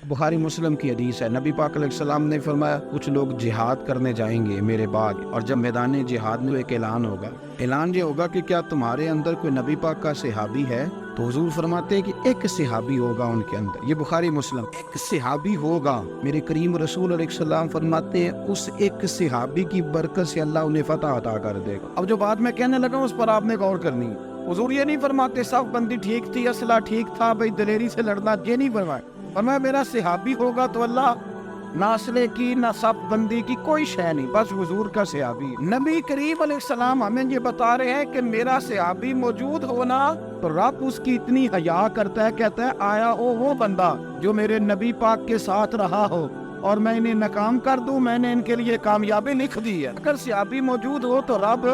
बुखारी मुस्लिम की हदीस है, नबी पाक अलैहिस्सलाम ने फरमाया कुछ लोग जिहाद करने जाएंगे मेरे बाद, और जब मैदान जिहाद में एक ऐलान होगा, ऐलान ये होगा कि क्या तुम्हारे अंदर कोई नबी पाक का सहाबी है? तो हुजूर फरमाते हैं कि एक सहाबी होगा उनके अंदर। ये बुखारी मुस्लिम, एक सहाबी होगा। मेरे करीम रसूल अलैहिस्सलाम फरमाते हैं उस एक सहाबी की बरकत से अल्लाह उन्हें फतह अता कर देगा। अब जो बात मैं कहने लगा उस पर आपने गौर करनी है। हुजूर ये नहीं फरमाते सब बंदी ठीक थी, असला ठीक था, भाई दलेरी से लड़ना, ये नहीं फरमाया। फरमाया मेरा सहाबी होगा तो अल्लाह ना असले की ना सब बंदी की कोई शय नहीं, बस हुजूर का सहाबी। नबी करीम अलैहिस्सलाम हमें ये बता रहे हैं कि मेरा सहाबी मौजूद होना तो रब उसकी इतनी हया करता है, कहता है आया हो वो बंदा जो मेरे नबी पाक के साथ रहा हो और मैं इन्हें नाकाम कर दूं, मैंने इनके लिए कामयाबी लिख दी है। अगर सहाबी मौजूद हो तो रब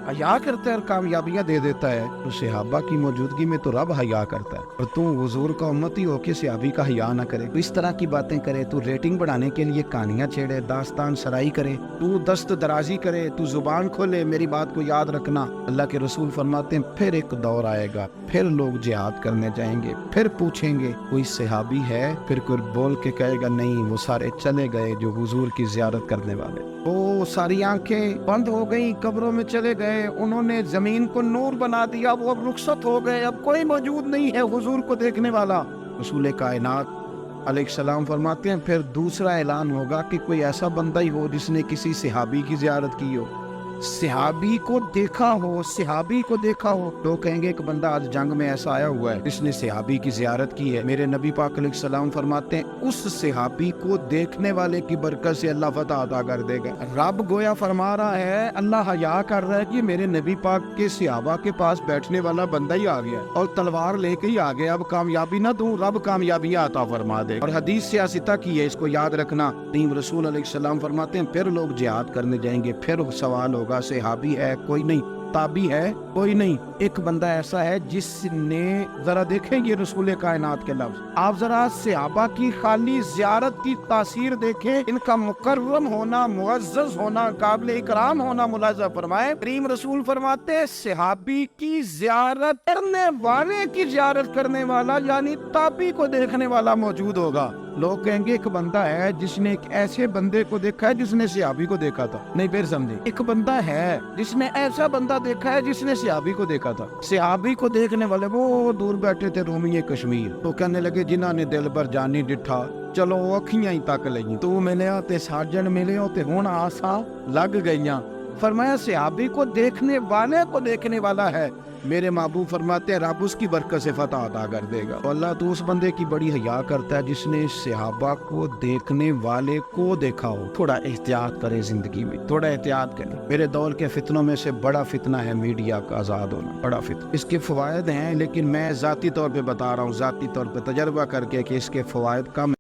हया करता है और कामयाबियां दे देता है। तो सहाबा की मौजूदगी में तो रब हया करता है, और तू हुजूर का उम्मती होके सहाबी का हया ना करे, तो इस तरह की बातें करे, तू रेटिंग बढ़ाने के लिए कहानियां छेड़े, दास्तान सराई करे, तू दस्त दराजी करे, तू जुबान खोले, मेरी बात को याद रखना। अल्लाह के रसूल फरमाते हैं फिर एक दौर आएगा, फिर लोग जिहाद करने जाएंगे, फिर पूछेंगे कोई सहाबी है? फिर कोई बोल के कहेगा नहीं, वो सारे चले गए जो हुजूर की जियारत करने वाले। वो सारी आंखें बंद हो गई, कब्रों में चले गए, उन्होंने जमीन को नूर बना दिया, वो अब रुखसत हो गए, अब कोई मौजूद नहीं है हुजूर को देखने वाला। रसूल कायनात अलैहिस्सलाम फरमाते हैं फिर दूसरा ऐलान होगा कि कोई ऐसा बंदा ही हो जिसने किसी सहाबी की जियारत की हो, सहाबी को देखा हो, सहाबी को देखा हो। लोग कहेंगे एक बंदा आज जंग में ऐसा आया हुआ है जिसने सहाबी की जियारत की है। मेरे नबी पाक अलैहिस्सलाम फरमाते हैं उस सहाबी को देखने वाले की बरकत से अल्लाह फतह अता कर देगा। रब गोया फरमा रहा है, अल्लाह हया कर रहा है कि मेरे नबी पाक के सहाबा के पास बैठने वाला बंदा ही आ गया और तलवार लेके ही आ गया, अब कामयाबी ना दूं, रब कामयाबियां अता फरमा दे। और हदीस सियासिता की है, इसको याद रखना। तीन रसूल अलैहिस्सलाम फरमाते हैं फिर लोग जिहाद करने जाएंगे, फिर सवाल होगा सहाबी है कोई नहीं, ताबी है कोई नहीं, एक बंदा ऐसा है जिसने, जरा देखेंगे रसूल कायनात के लफ्ज, आप जरा सहाबा की खाली जियारत की तासीर देखें, इनका मुकर्रम होना, मुअज़्ज़ज़ होना, काबिल इकराम होना मुलाज़ा फरमाए। करीम रसूल फरमाते हैं सहाबी की जियारत करने वाले की जियारत करने वाला यानी ताबी को देखने वाला मौजूद होगा। लोग कहेंगे एक बंदा है जिसने एक ऐसे बंदे को देखा है जिसने सहाबी को देखा था। नहीं, फिर समझे, एक बंदा है जिसने ऐसा बंदा देखा है जिसने सहाबी को देखा था। सहाबी को देखने वाले वो दूर बैठे थे रोमिये कश्मीर, तो कहने लगे जिन्हों ने दिल भर जानी डिठा, चलो अखियां ही तक लगी, तू मिले ते साजन मिले ते हुण आसा लग गईयां। फरमाया सहाबी को देखने वाले को देखने वाला है। मेरे महबूब फरमाते हैं रब उसकी बरकत से फतह अता कर देगा। तो अल्लाह तो उस बंदे की बड़ी हया करता है जिसने सहाबा को देखने वाले को देखा हो। थोड़ा एहतियात करें जिंदगी में, थोड़ा एहतियात करें। मेरे दौर के फितनों में से बड़ा फितना है मीडिया का आज़ाद होना, बड़ा फितना। इसके फ़वायद हैं लेकिन मैं ज़ाती तौर पे बता रहा हूँ, ज़ाती तौर पे तजर्बा करके कि इसके फ़वायद कम